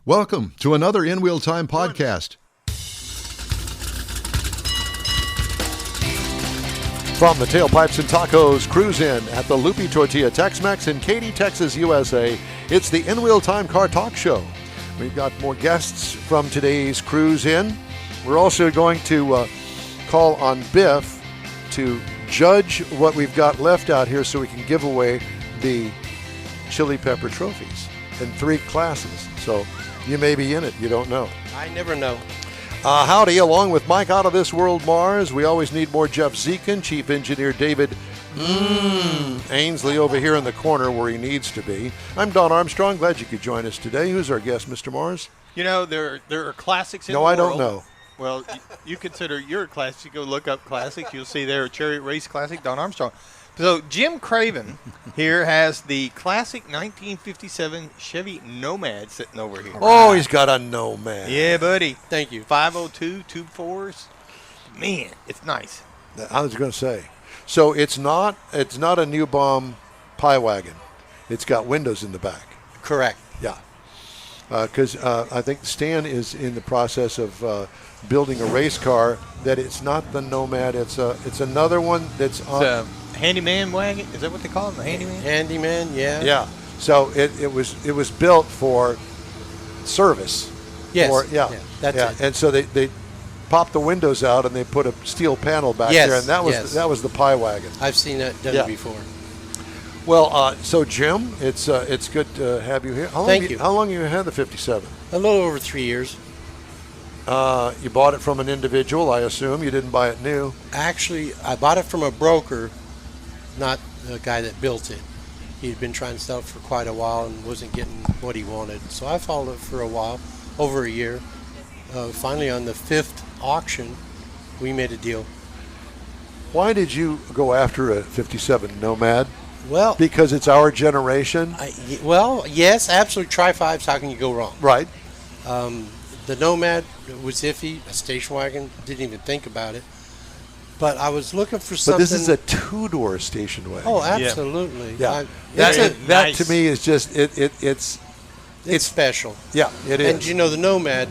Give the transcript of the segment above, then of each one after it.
Welcome to another In Wheel Time podcast. From the Tailpipes and Tacos Cruise In at the Lupe Tortilla Tex-Mex in Katy, Texas, USA, it's the In Wheel Time Car Talk Show. We've got more guests from today's Cruise In. We're also going to call on Biff to judge what we've got left out here so we can give away the chili pepper trophies in 3 classes. So you may be in it. You don't know. I never know. Howdy, along with Mike Out of This World Mars. We always need more Jeff Zekin, Chief Engineer David Ainsley over here in the corner where he needs to be. I'm Don Armstrong. Glad you could join us today. Who's our guest, Mr. Mars? You know, there are classics in the No, world. I don't know. Well, you consider your classic. You go look up classics. You'll see there a Chariot Race Classic, Don Armstrong. So Jim Craven here has the classic 1957 Chevy Nomad sitting over here. Oh, he's got a Nomad. Yeah, buddy. Thank you. 502, 2.4s. Man, it's nice. I was going to say. So it's not a new bomb pie wagon. It's got windows in the back. Correct. Yeah. Because I think Stan is in the process of building a race car that it's not the Nomad. It's another one that's on. It's a handyman wagon. Is that what they call it? The handyman? Handyman, yeah. Yeah. So it was built for service. Yes. Yeah. That's it. And so they popped the windows out and they put a steel panel back Yes, there, and that was the pie wagon. I've seen that done before. Well, so Jim, it's good to have you here. Thank you. How long have you had the 57? A little over 3 years. You bought it from an individual, I assume. You didn't buy it new. Actually, I bought it from a broker, not the guy that built it. He'd been trying to sell it for quite a while and wasn't getting what he wanted. So I followed it for a while, over a year. Finally, on the 5th auction, we made a deal. Why did you go after a 57 Nomad? Well, Because it's our generation? yes, absolutely. Try 5s. How can you go wrong? Right. The Nomad was iffy. A station wagon, didn't even think about it. But I was looking for something. But this is a 2-door station wagon. Oh, absolutely. Yeah. It's That to me is just it's special. yeah, it is. And you know, the Nomad,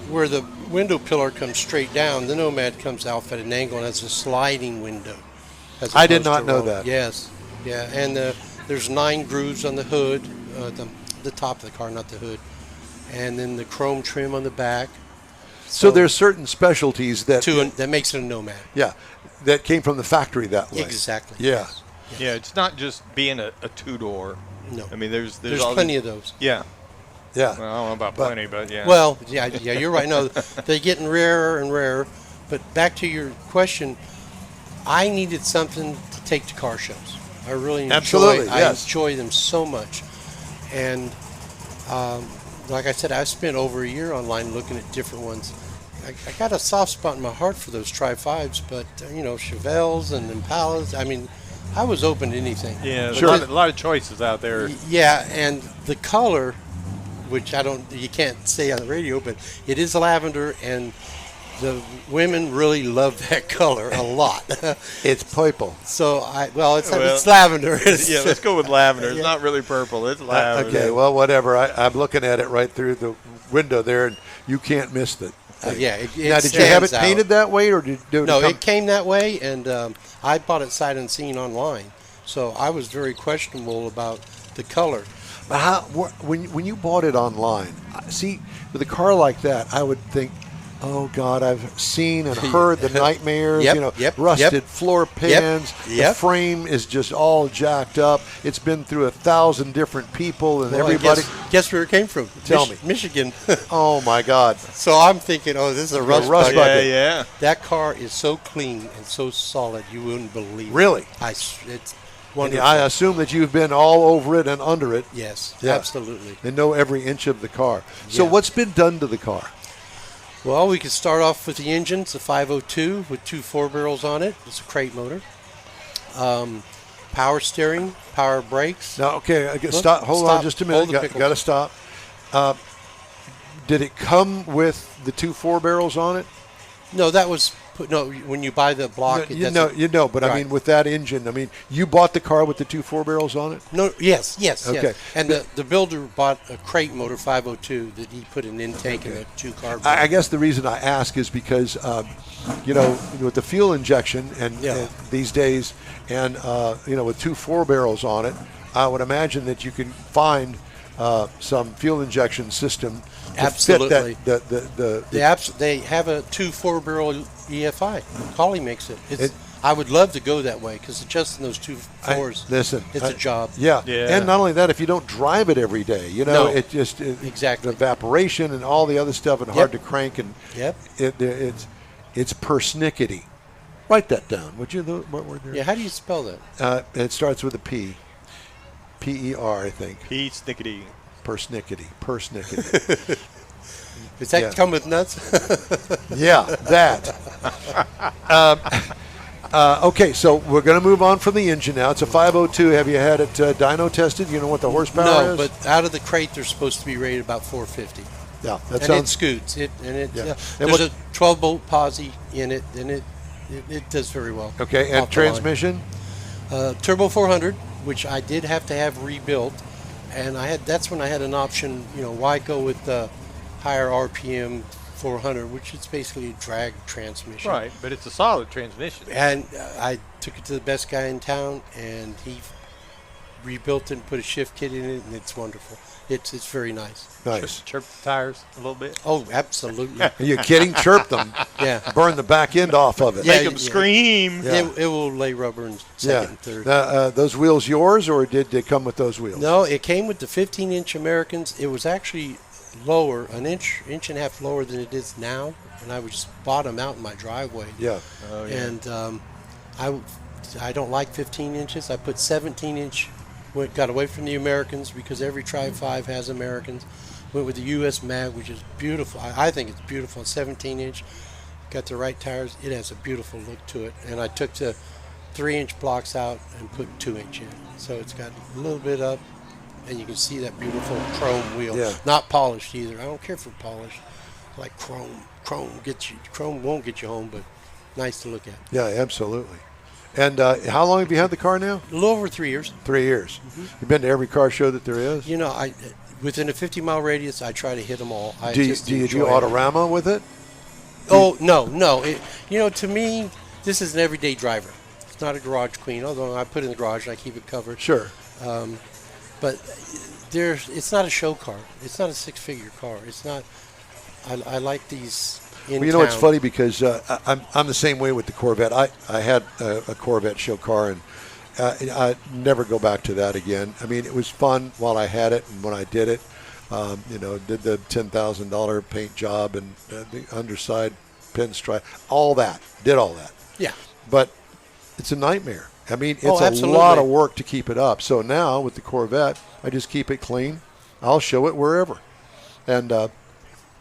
where the window pillar comes straight down, the Nomad comes out at an angle and has a sliding window. I did not know that. Yes. Yeah. And there's 9 grooves on the hood, the top of the car, not the hood. And then the chrome trim on the back. So there's certain specialties that that makes it a Nomad. Yeah, that came from the factory that way. Exactly. Yeah. Yes. Yeah, it's not just being a 2-door. No. I mean, there's plenty of those. Yeah. Yeah. Well, I don't know about plenty, but yeah. Well, yeah, you're right. No, they're getting rarer and rarer. But back to your question, I needed something to take to car shows. I really Absolutely, yes. I enjoy them so much. And like I said, I spent over a year online looking at different ones. I got a soft spot in my heart for those Tri-5s, but, Chevelles and Impalas, I mean, I was open to anything. Yeah, Sure. a lot of choices out there. Yeah, and the color, which you can't say on the radio, but it is lavender, and the women really love that color a lot. It's purple. So it's lavender. Yeah, let's go with lavender. It's not really purple. It's lavender. Okay, well, whatever. I'm looking at it right through the window there, and you can't miss it. Yeah. Now, did you have it painted that way, or did you do it? No, it came that way, and I bought it sight unseen online. So I was very questionable about the color. But when you bought it online, see, with a car like that, I would think, oh God, I've seen and heard the nightmares. Rusted floor pans. The frame is just all jacked up. It's been through 1,000 different people and everybody. Guess where it came from? Tell me, Michigan. Oh my God! So I'm thinking, this is a rust bucket. Yeah. That car is so clean and so solid, you wouldn't believe. Really? It's wonderful. I assume that you've been all over it and under it. Yes, Yeah. absolutely. And know every inch of the car. So what's been done to the car? Well, we could start off with the engine. It's a 502 with 2 4-barrels on it. It's a crate motor. Power steering, power brakes. Now, okay, stop. Hold on just a minute. Got to stop. Did it come with the 2 4-barrels on it? No, that was when you buy the block, but I Right. mean, with that engine, I mean, you bought the car with the 2 4-barrels on it? No, yes. Okay. And the builder bought a crate motor 502 that he put an intake and a 2 carb. I guess the reason I ask is because, with the fuel injection and these days, and with 2 4-barrels on it, I would imagine that you can find some fuel injection system. Absolutely. Fit They have a 2 4-barrel EFI. Collie makes it. I would love to go that way because just in those 2 4s, it's a job. Yeah. And not only that, if you don't drive it every day, No. it just Exactly. the evaporation and all the other stuff and hard to crank and it's persnickety. Write that down, would you? What word there? Yeah. How do you spell that? It starts with a P. P-E-R, I think. P-snickety. Persnickety. Does that come with nuts? Yeah, that. Okay, so we're going to move on from the engine now. It's a 502. Have you had it dyno tested? You know what the horsepower is? No, but out of the crate, they're supposed to be rated about 450. Yeah, that and sounds. it scoots. And There's a 12-bolt posi in it, and it does very well. Okay, and transmission? Turbo 400, which I did have to have rebuilt, and that's when I had an option. Why go with the higher RPM 400, which is basically a drag transmission. Right, but it's a solid transmission. And I took it to the best guy in town, and he rebuilt it and put a shift kit in it, and it's wonderful. It's very nice. Nice. Chirp the tires a little bit. Oh, absolutely. Are you kidding? Chirp them. Yeah. Burn the back end off of it. Make them scream. Yeah. It will lay rubber in second and third. Those wheels yours, or did they come with those wheels? No, it came with the 15-inch Americans. It was actually lower, an inch and a half lower than it is now, and I just bought them out in my driveway. Yeah. Oh, yeah. And I don't like 15 inches. I put 17-inch. Got away from the Americans because every Tri-5 has Americans. Went with the US Mag, which is beautiful. I think it's beautiful. 17-inch. Got the right tires. It has a beautiful look to it. And I took the 3-inch blocks out and put 2-inch in. So it's got a little bit up, and you can see that beautiful chrome wheel. Yeah. Not polished either. I don't care for polish. I like chrome. Chrome won't get you home, but nice to look at. Yeah, absolutely. And how long have you had the car now? A little over 3 years. 3 years. You've been to every car show that there is? I within a 50-mile radius, I try to hit them all. Do you do Autorama with it? Oh, no. To me, this is an everyday driver. It's not a garage queen, although I put it in the garage and I keep it covered. Sure. But it's not a show car. It's not a six-figure car. It's not. I like these. Well, it's funny because I'm the same way with the Corvette. I had a Corvette show car, and I never go back to that again. I mean, it was fun while I had it, and when I did it, did the $10,000 paint job and the underside pinstripe, did all that. Yeah. But it's a nightmare. I mean, it's absolutely. a lot of work to keep it up. So now with the Corvette, I just keep it clean. I'll show it wherever. And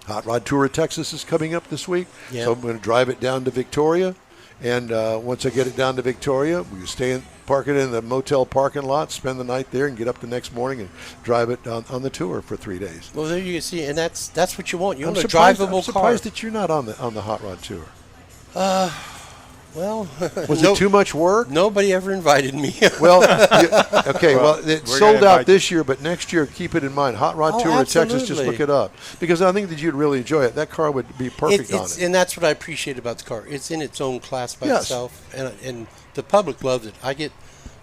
Hot Rod Tour of Texas is coming up this week. Yeah. So I'm going to drive it down to Victoria. And once I get it down to Victoria, we park it in the motel parking lot, spend the night there, and get up the next morning and drive it on the tour for 3 days. Well, there you can see, and that's what you want. You want a I'm drivable surprised car. that you're not on the Hot Rod Tour. Well, Was it too much work? Nobody ever invited me. Well, it we're sold gonna out invite this year, but next year, keep it in mind. Hot Rod Tour of Texas, just look it up. Because I think that you'd really enjoy it. That car would be perfect on it. And that's what I appreciate about the car. It's in its own class by itself, and the public loves it. I get,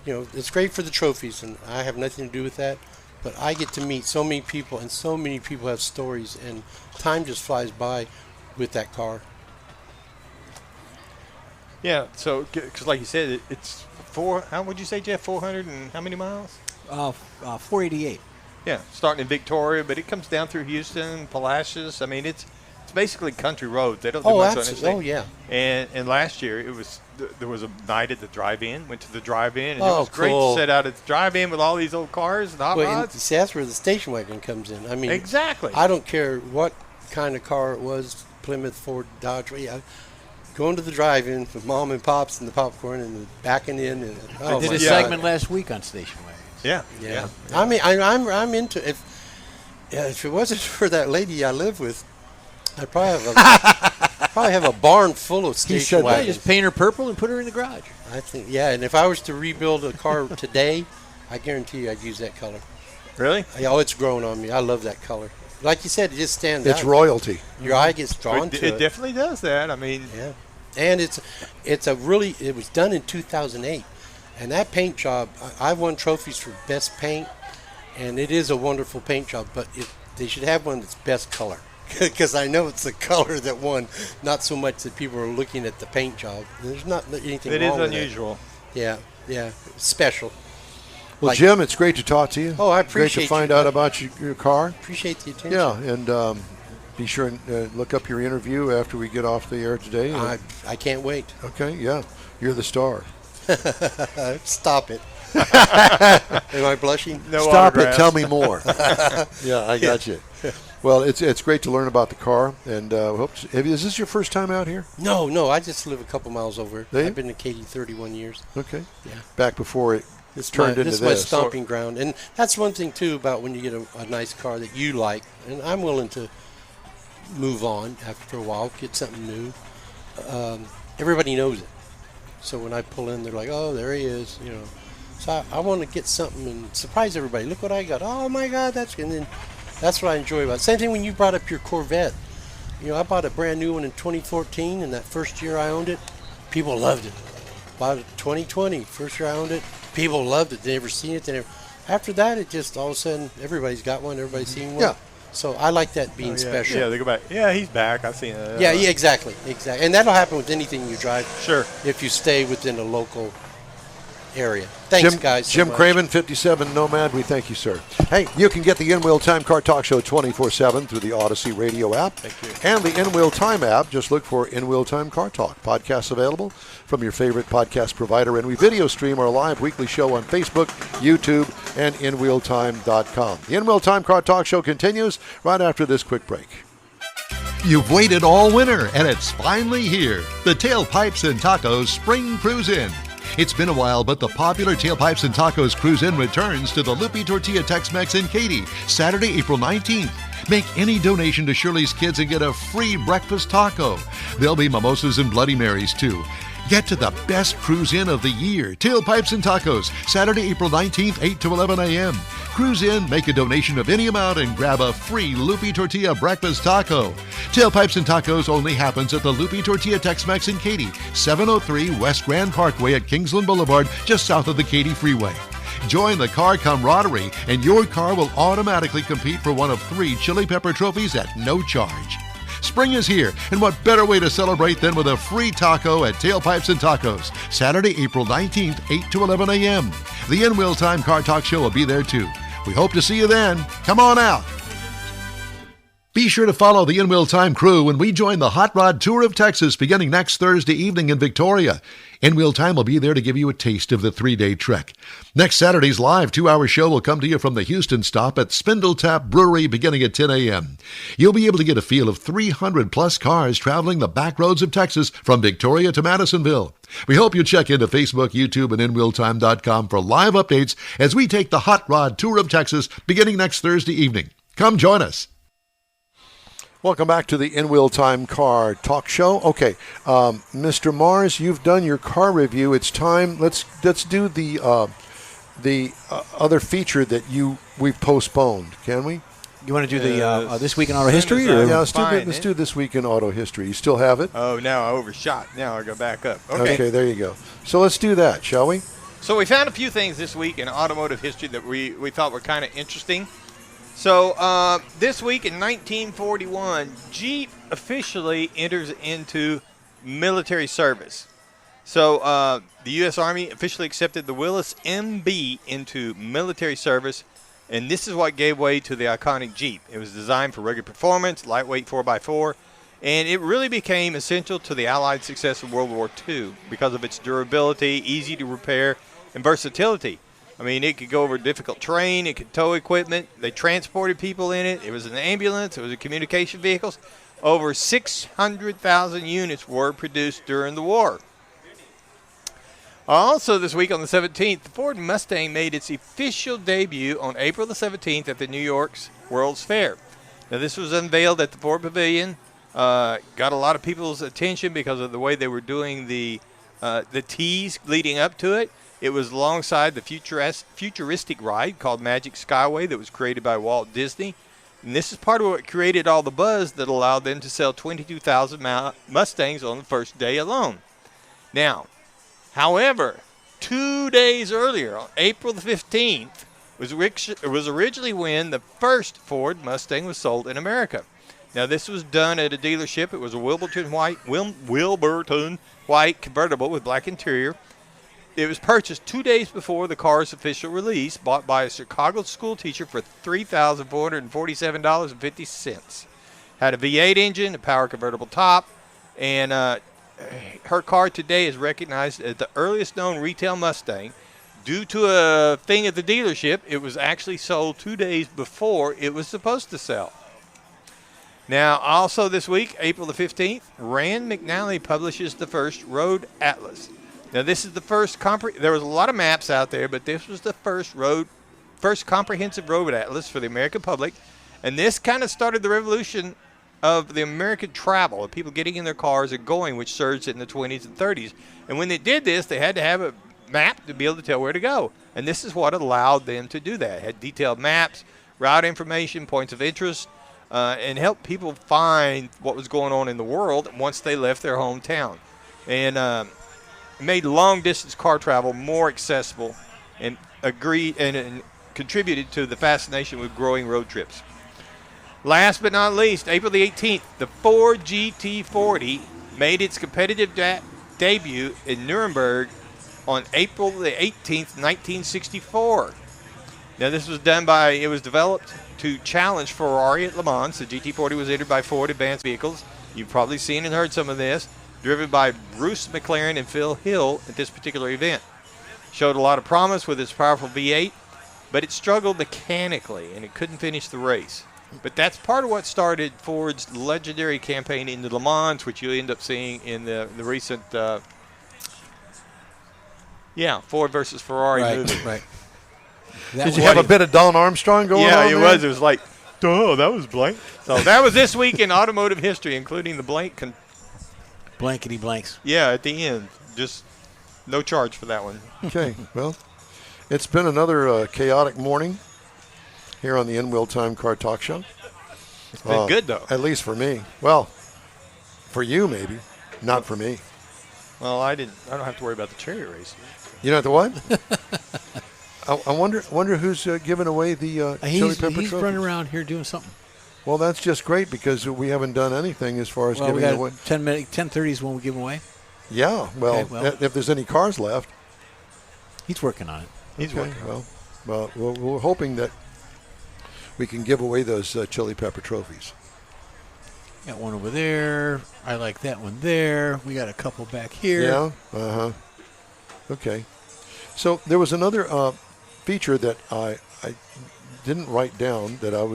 it's great for the trophies, and I have nothing to do with that. But I get to meet so many people, and so many people have stories, and time just flies by with that car. Yeah, so, because like you said, it's how would you say, Jeff, 400 and how many miles? 488. Yeah, starting in Victoria, but it comes down through Houston, Palacios. I mean, it's basically country roads. They don't do much on this thing. Oh, yeah. And last year, there was a night at the drive-in, went to the drive-in, and it Oh, was great cool. to sit out at the drive-in with all these old cars and hot rods. See, that's where the station wagon comes in. I mean, Exactly. I don't care what kind of car it was, Plymouth, Ford, Dodge. Going to the drive-in with Mom and Pops and the popcorn and backing in. And, I did a God. segment last week on station wagons. Yeah. I mean, I'm into it. If it wasn't for that lady I live with, I'd probably probably have a barn full of said station that. Yeah, wagons. just paint her purple and put her in the garage. I think, yeah. And if I was to rebuild a car today, I guarantee you I'd use that color. Really? Oh, it's growing on me. I love that color. Like you said, it just stands out. It's royalty. Your eye gets drawn to it. It definitely does that. I mean, Yeah, and it was done in 2008, and that paint job, I won trophies for best paint, and it is a wonderful paint job. But they should have one that's best color, because I know it's the color that won, not so much that people are looking at the paint job. There's not anything it wrong is with unusual. it. Yeah, special. Well, Like- Jim, it's great to talk to you. Oh, I Great appreciate to find you, out bud. about your car. Appreciate the attention. Yeah, and be sure and look up your interview after we get off the air today. I can't wait. Okay, yeah, you're the star. Stop it. Am I blushing? No Stop it. autographs. Tell me more. Yeah, I got you. Well, it's great to learn about the car, and is this your first time out here? No. I just live a couple miles over. Do you? I've been to Katy 31 years. Okay. Yeah. Back before it This turned into is this. my stomping ground, and that's one thing too about when you get a nice car that you like, and I'm willing to move on after a while, get something new. Everybody knows it, so when I pull in, they're like, "Oh, there he is," you know. So I want to get something and surprise everybody. Look what I got! Oh my God, and then that's what I enjoy about it. Same thing when you brought up your Corvette. You know, I bought a brand new one in 2014, and that first year I owned it, people loved it. Bought it 2020, first year I owned it. People loved it. They never seen it. After that, it just all of a sudden everybody's got one. Everybody's seen one. Yeah. So I like that being special. Yeah, they go back. Yeah, he's back. I've seen it. Yeah, exactly. And that'll happen with anything you drive. Sure. If you stay within a local area. Thanks, guys. so Jim much. Craven, 57 Nomad, we thank you, sir. Hey, you can get the In-Wheel Time Car Talk Show 24/7 through the Odyssey radio app. Thank you. And the In-Wheel Time app. Just look for In-Wheel Time Car Talk. Podcasts available from your favorite podcast provider. And we video stream our live weekly show on Facebook, YouTube, and InWheelTime.com. The In-Wheel Time Car Talk Show continues right after this quick break. You've waited all winter, and it's finally here. The Tailpipes and Tacos Spring Cruise In. It's been a while, but the popular Tailpipes and Tacos Cruise In returns to the Lupe Tortilla Tex-Mex in Katy, Saturday, April 19th. Make any donation to Shirley's Kids and get a free breakfast taco. There'll be mimosas and Bloody Marys, too. Get to the best cruise in of the year. Tailpipes and Tacos, Saturday, April 19th, 8 to 11 a.m. Cruise in, make a donation of any amount, and grab a free Lupe Tortilla breakfast taco. Tailpipes and Tacos only happens at the Lupe Tortilla Tex-Mex in Katy, 703 West Grand Parkway at Kingsland Boulevard, just south of the Katy Freeway. Join the car camaraderie, and your car will automatically compete for one of 3 chili pepper trophies at no charge. Spring is here, and what better way to celebrate than with a free taco at Tailpipes and Tacos, Saturday, April 19th, 8 to 11 a.m. The In-Wheel Time Car Talk Show will be there too. We hope to see you then. Come on out. Be sure to follow the In-Wheel Time crew when we join the Hot Rod Tour of Texas beginning next Thursday evening in Victoria. In-Wheel Time will be there to give you a taste of the 3-day trek. Next Saturday's live 2-hour show will come to you from the Houston stop at Spindle Tap Brewery beginning at 10 a.m. You'll be able to get a feel of 300-plus cars traveling the back roads of Texas from Victoria to Madisonville. We hope you check into Facebook, YouTube, and InWheelTime.com for live updates as we take the Hot Rod Tour of Texas beginning next Thursday evening. Come join us. Welcome back to the In-Wheel Time Car Talk Show. Okay, Mr. Mars, you've done your car review. It's time. Let's do the other feature that we've postponed. Can we? You want to do the This Week in Auto History? Or? Yeah, let's do This Week in Auto History. You still have it? Oh, now I overshot. Now I go back up. Okay. There you go. So let's do that, shall we? So we found a few things this week in automotive history that we thought were kind of interesting. So this week in 1941, Jeep officially enters into military service. So the U.S. Army officially accepted the Willis MB into military service, and this is what gave way to the iconic Jeep. It was designed for rugged performance, lightweight 4x4, and it really became essential to the Allied success in World War II because of its durability, easy to repair, and versatility. I mean, it could go over difficult terrain. It could tow equipment. They transported people in it. It was an ambulance. It was a communication vehicles. Over 600,000 units were produced during the war. Also this week on the 17th, the Ford Mustang made its official debut on April the 17th at the New York's World's Fair. Now, this was unveiled at the Ford Pavilion got a lot of people's attention because of the way they were doing the tease leading up to it. It was alongside the futuristic ride called Magic Skyway that was created by Walt Disney. And this is part of what created all the buzz that allowed them to sell 22,000 Mustangs on the first day alone. Now, however, 2 days earlier, on April the 15th, was originally when the first Ford Mustang was sold in America. Now, this was done at a dealership. It was a Wilburton white convertible with black interior. It was purchased 2 days before the car's official release, bought by a Chicago school teacher for $3,447.50. Had a V8 engine, a power convertible top, and her car today is recognized as the earliest known retail Mustang. Due to a thing at the dealership, it was actually sold 2 days before it was supposed to sell. Now, also this week, April the 15th, Rand McNally publishes the first Road Atlas. Now, this is the first there was a lot of maps out there, but this was the first comprehensive road atlas for the American public. And this kind of started the revolution of the American travel, of people getting in their cars and going, which surged in the 20s and 30s. And when they did this, they had to have a map to be able to tell where to go. And this is what allowed them to do that. It had detailed maps, route information, points of interest, and helped people find what was going on in the world once they left their hometown. And made long-distance car travel more accessible and contributed to the fascination with growing road trips. Last but not least, April the 18th, the Ford GT40 made its competitive debut in Nuremberg on April the 18th, 1964. Now, this was it was developed to challenge Ferrari at Le Mans. The GT40 was entered by Ford Advanced Vehicles. You've probably seen and heard some of this. Driven by Bruce McLaren and Phil Hill at this particular event. Showed a lot of promise with its powerful V8, but it struggled mechanically, and it couldn't finish the race. But that's part of what started Ford's legendary campaign into Le Mans, which you'll end up seeing in the recent Ford versus Ferrari movie. Right. Did you have a bit of Don Armstrong going on Yeah, it there? was. It was like, duh, that was blank. So that was this week in automotive history, including the Blankety blanks. Yeah, at the end. Just no charge for that one. Okay, well, it's been another chaotic morning here on the In-Wheel Time Car Talk Show. It's been good, though. At least for me. Well, for you maybe, not for me. Well, I don't have to worry about the cherry race. You know what? I wonder who's giving away the chili pepper He's trophies. running around here doing something. Well, that's just great because we haven't done anything as far as Well, we giving got away. 10:30 is when we give them away. Yeah, well, Okay, well. if there's any cars left. He's working on it. He's Okay, working. well, we're hoping that we can give away those chili pepper trophies. Got one over there. I like that one there. We got a couple back here. Yeah. Okay. So there was another feature that I didn't write down that I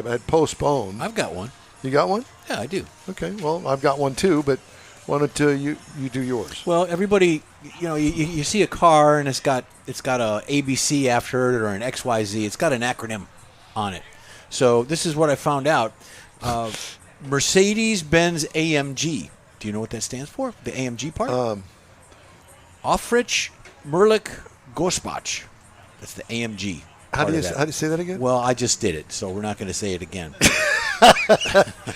had postponed. I've got one. You got one? Yeah, I do. Okay. Well, I've got one too, but why don't you do yours? Well, everybody, you see a car and it's got a ABC after it or an XYZ. It's got an acronym on it. So this is what I found out. Mercedes-Benz AMG. Do you know what that stands for? The AMG part? Aufrich Merlich Gospach. That's the AMG. How do you say that again? Well, I just did it, so we're not going to say it again.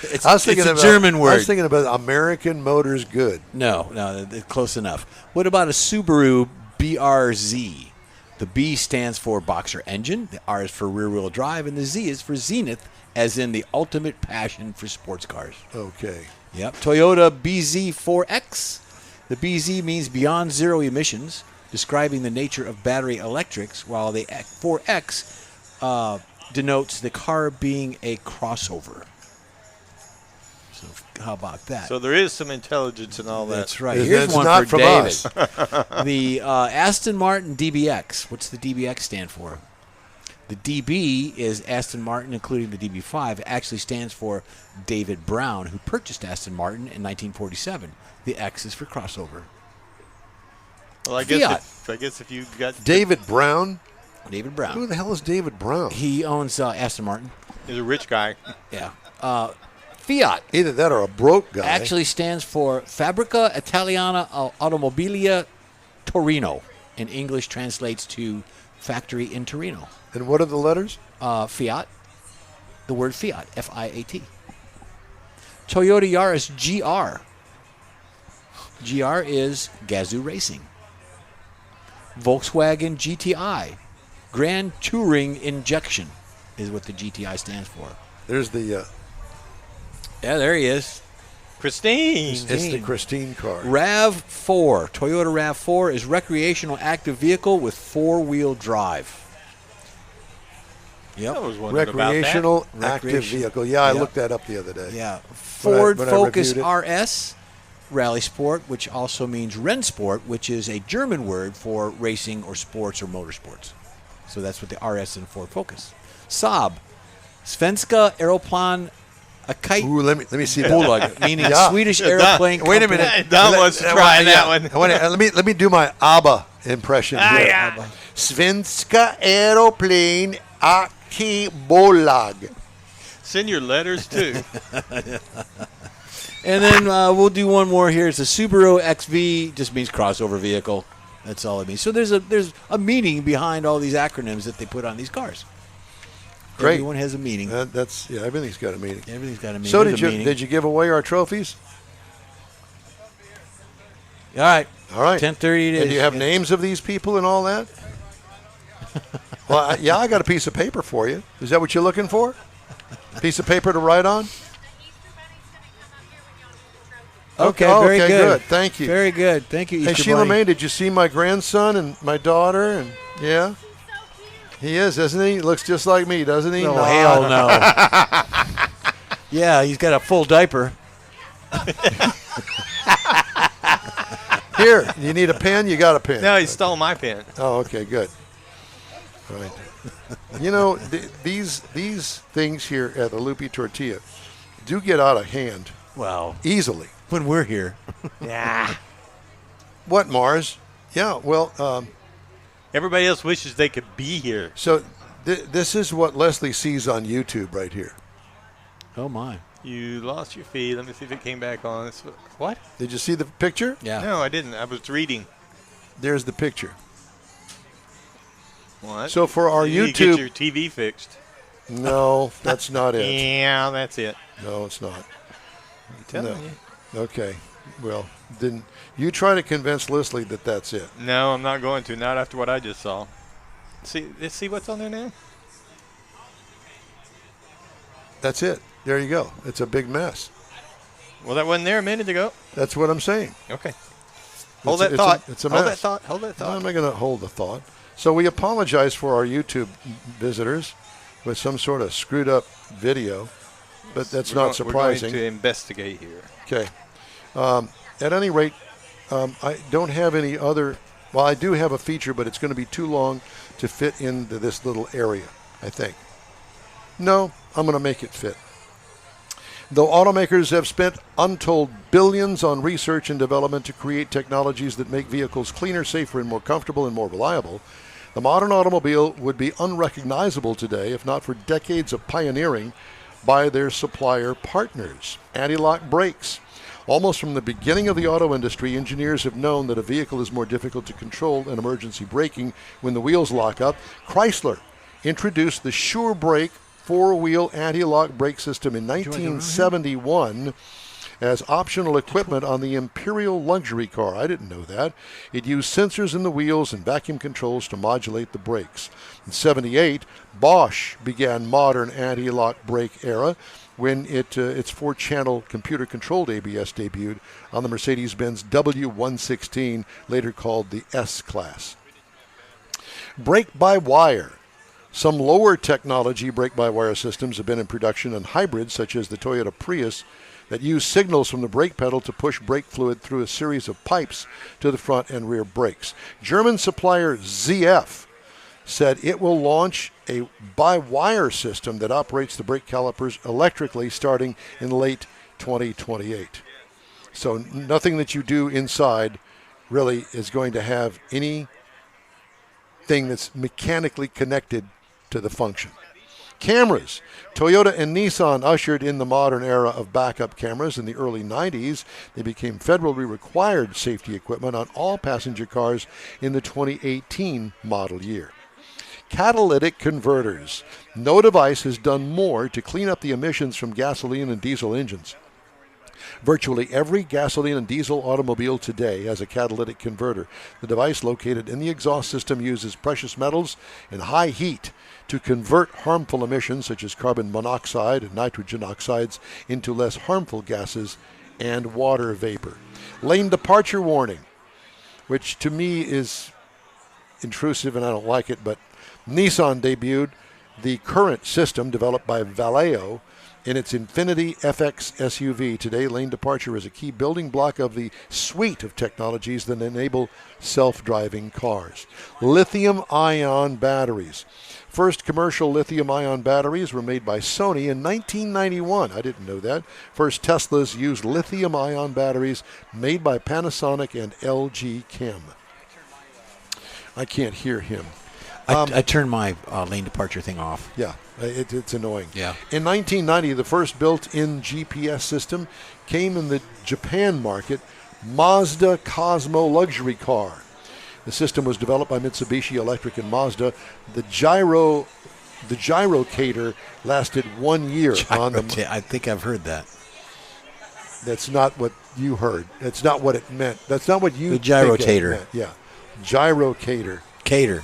It's a German word. I was thinking about American Motors Good. No, close enough. What about a Subaru BRZ? The B stands for Boxer engine, the R is for rear-wheel drive, and the Z is for Zenith, as in the ultimate passion for sports cars. Okay. Yep. Toyota BZ4X. The BZ means beyond zero emissions, describing the nature of battery electrics, while the 4X denotes the car being a crossover. So how about that? So there is some intelligence in all that. That's right. It's Here's one not for from David. us. The Aston Martin DBX. What's the DBX stand for? The DB is Aston Martin, including the DB5. It actually stands for David Brown, who purchased Aston Martin in 1947. The X is for crossover. Well, I Fiat. guess if you got David Brown? David Who Brown. the hell is David Brown? He owns Aston Martin. he's a rich guy. Yeah. Fiat Either that or a broke guy. actually stands for Fabbrica Italiana Automobilia Torino. In English translates to factory in Torino. And what are the letters? Fiat, the word Fiat, F-I-A-T. Toyota Yaris GR. GR is Gazoo Racing. Volkswagen GTI, Grand Touring Injection, is what the GTI stands for. There's the, Yeah, there he is. Christine. it's the Christine car. RAV4, Toyota RAV4 is recreational active vehicle with four-wheel drive. I Yep. was wondering Recreational that. active Recreation. vehicle. Yeah, I Yep. looked that up the other day. Yeah. Ford when I Focus reviewed it. RS Rally Sport, which also means Rennsport, which is a German word for racing or sports or motorsports. So that's what the RS in Ford Focus. Saab, Svenska Aeroplan Akite Ooh, let me see that. Bolag, meaning Yeah. Swedish Yeah, airplane. Wait a company. minute. Don wants to try that one. Let me do my ABBA impression here. yeah. Svenska Aeroplan Aktiebolag. Send your letters too. And then we'll do one more here. It's a Subaru XV, just means crossover vehicle. That's all it means. So there's a meaning behind all these acronyms that they put on these cars. Great. Everyone has a meaning. That's everything's got a meaning. Everything's got a meaning. So There's a meaning. did you give away our trophies? All right. All right. 10:30 it is. And do you have names of these people and all that? Well, I got a piece of paper for you. Is that what you're looking for? Piece of paper to write on? Okay, Oh, very okay, good. Thank you. Very good. Thank you, Easter Hey, Sheila Bunny. May, did you see my grandson and my daughter? And yeah, he is, isn't he? Looks just like me, doesn't he? Oh, hell no. Yeah, he's got a full diaper. Here, you need a pen? You got a pen. No, he stole my pen. Oh, okay, good. All right. You know, these things here at the Lupe Tortilla do get out of hand Well, easily. when we're here. Yeah. What, Mars? Yeah, well, Everybody else wishes they could be here. so this is what Leslie sees on YouTube right here. Oh, my. You lost your feed. Let me see if it came back on. What? Did you see the picture? Yeah. No, I didn't. I was reading. There's the picture. What? So for our you need to YouTube- get your TV fixed. No, that's not it. Yeah, that's it. No, it's not. I'm telling you. Okay. Well, then you try to convince Leslie that that's it. No, I'm not going to. Not after what I just saw. See, let's see what's on there now. That's it. There you go. It's a big mess. Well, that wasn't there a minute ago. That's what I'm saying. Okay. Hold It's that thought. It's a Hold mess. that thought. Hold that No, thought. I'm not going to hold the thought. So we apologize for our YouTube visitors with some sort of screwed up video, but that's not surprising. We're going to investigate here. Okay. At any rate, I don't have any other. Well, I do have a feature, but it's going to be too long to fit into this little area, I think. No, I'm going to make it fit. Though automakers have spent untold billions on research and development to create technologies that make vehicles cleaner, safer, and more comfortable and more reliable, the modern automobile would be unrecognizable today if not for decades of pioneering by their supplier partners. Anti-lock brakes. Almost from the beginning of the auto industry, engineers have known that a vehicle is more difficult to control than emergency braking when the wheels lock up. Chrysler introduced the Sure Brake four-wheel anti-lock brake system in 1971 as optional equipment on the Imperial luxury car. I didn't know that. It used sensors in the wheels and vacuum controls to modulate the brakes. In 78, Bosch began modern anti-lock brake era when its four-channel computer-controlled ABS debuted on the Mercedes-Benz W116, later called the S-Class. Brake-by-wire. Some lower technology brake-by-wire systems have been in production in hybrids, such as the Toyota Prius, that use signals from the brake pedal to push brake fluid through a series of pipes to the front and rear brakes. German supplier ZF said it will launch a by-wire system that operates the brake calipers electrically starting in late 2028. So nothing that you do inside really is going to have anything that's mechanically connected to the function. Cameras. Toyota and Nissan ushered in the modern era of backup cameras in the early 90s. They became federally required safety equipment on all passenger cars in the 2018 model year. Catalytic converters. No device has done more to clean up the emissions from gasoline and diesel engines. Virtually every gasoline and diesel automobile today has a catalytic converter. The device located in the exhaust system uses precious metals and high heat to convert harmful emissions such as carbon monoxide and nitrogen oxides into less harmful gases and water vapor. Lane departure warning, which to me is intrusive and I don't like it, but Nissan debuted the current system developed by Valeo in its Infiniti FX SUV. Today, lane departure is a key building block of the suite of technologies that enable self-driving cars. Lithium-ion batteries. First commercial lithium-ion batteries were made by Sony in 1991. I didn't know that. First Teslas used lithium-ion batteries made by Panasonic and LG Chem. I can't hear him. I turned my lane departure thing off. Yeah, it's annoying. Yeah. In 1990, the first built-in GPS system came in the Japan market, Mazda Cosmo luxury car. The system was developed by Mitsubishi Electric and Mazda. The gyrocator lasted 1 year on the. I think I've heard that. That's not what you heard. That's not what it meant. That's not what you. The gyrotator. Yeah, gyrocator. Tater.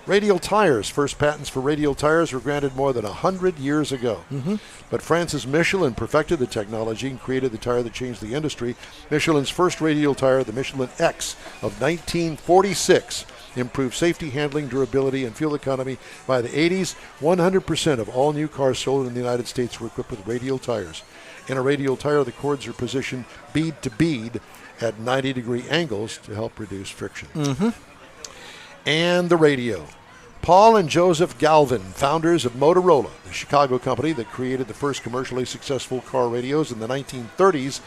Radial tires. First patents for radial tires were granted more than 100 years ago. Mm-hmm. But Francis Michelin perfected the technology and created the tire that changed the industry. Michelin's first radial tire, the Michelin X of 1946, improved safety, handling, durability, and fuel economy. By the 80s, 100% of all new cars sold in the United States were equipped with radial tires. In a radial tire, the cords are positioned bead to bead at 90-degree angles to help reduce friction. Mm-hmm. And the radio. Paul and Joseph Galvin, founders of Motorola, the Chicago company that created the first commercially successful car radios in the 1930s,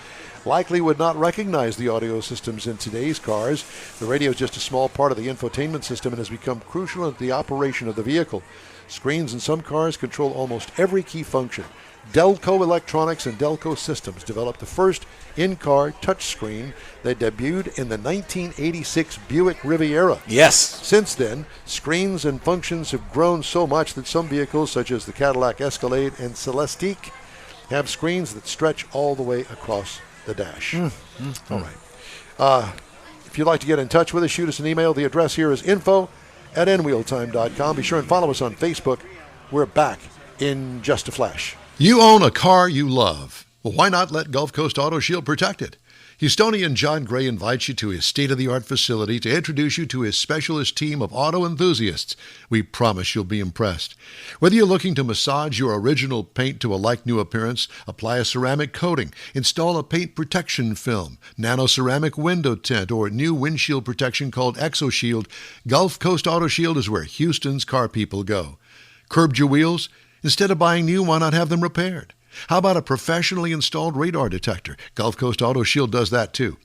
likely would not recognize the audio systems in today's cars. The radio is just a small part of the infotainment system and has become crucial in the operation of the vehicle. Screens in some cars control almost every key function. Delco Electronics and Delco Systems developed the first in-car touchscreen that debuted in the 1986 Buick Riviera. Yes. Since then, screens and functions have grown so much that some vehicles, such as the Cadillac Escalade and Celestiq, have screens that stretch all the way across the dash. All right. If you'd like to get in touch with us, shoot us an email. The address here is info@nwheeltime.com. Be sure and follow us on Facebook. We're back in just a flash. You own a car you love. Well, why not let Gulf Coast Auto Shield protect it? Houstonian John Gray invites you to his state-of-the-art facility to introduce you to his specialist team of auto enthusiasts. We promise you'll be impressed. Whether you're looking to massage your original paint to a like-new appearance, apply a ceramic coating, install a paint protection film, nano-ceramic window tint, or new windshield protection called ExoShield, Gulf Coast Auto Shield is where Houston's car people go. Curbed your wheels? Instead of buying new, why not have them repaired? How about a professionally installed radar detector? Gulf Coast Auto Shield does that too.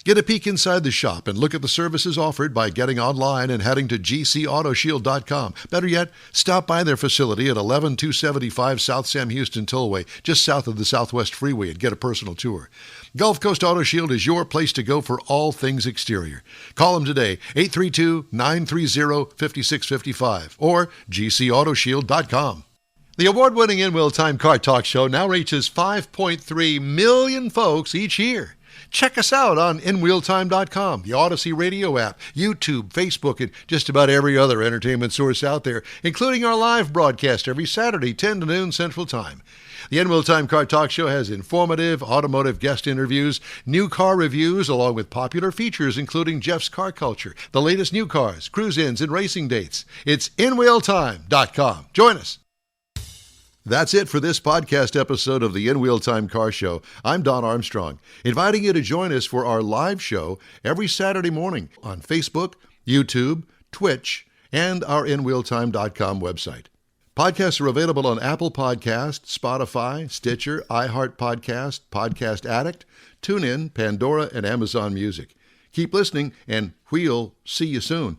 Get a peek inside the shop and look at the services offered by getting online and heading to gcautoshield.com. Better yet, stop by their facility at 11275 South Sam Houston Tollway, just south of the Southwest Freeway, and get a personal tour. Gulf Coast Auto Shield is your place to go for all things exterior. Call them today, 832-930-5655 or gcautoshield.com. The award-winning In-Wheel Time Car Talk Show now reaches 5.3 million folks each year. Check us out on InWheelTime.com, the Odyssey Radio app, YouTube, Facebook, and just about every other entertainment source out there, including our live broadcast every Saturday, 10 to noon Central Time. The In-Wheel Time Car Talk Show has informative automotive guest interviews, new car reviews, along with popular features including Jeff's Car Culture, the latest new cars, cruise-ins, and racing dates. It's InWheelTime.com. Join us. That's it for this podcast episode of the In-Wheel Time Car Show. I'm Don Armstrong, inviting you to join us for our live show every Saturday morning on Facebook, YouTube, Twitch, and our InWheelTime.com website. Podcasts are available on Apple Podcasts, Spotify, Stitcher, iHeart Podcast, Podcast Addict, TuneIn, Pandora, and Amazon Music. Keep listening, and we'll see you soon.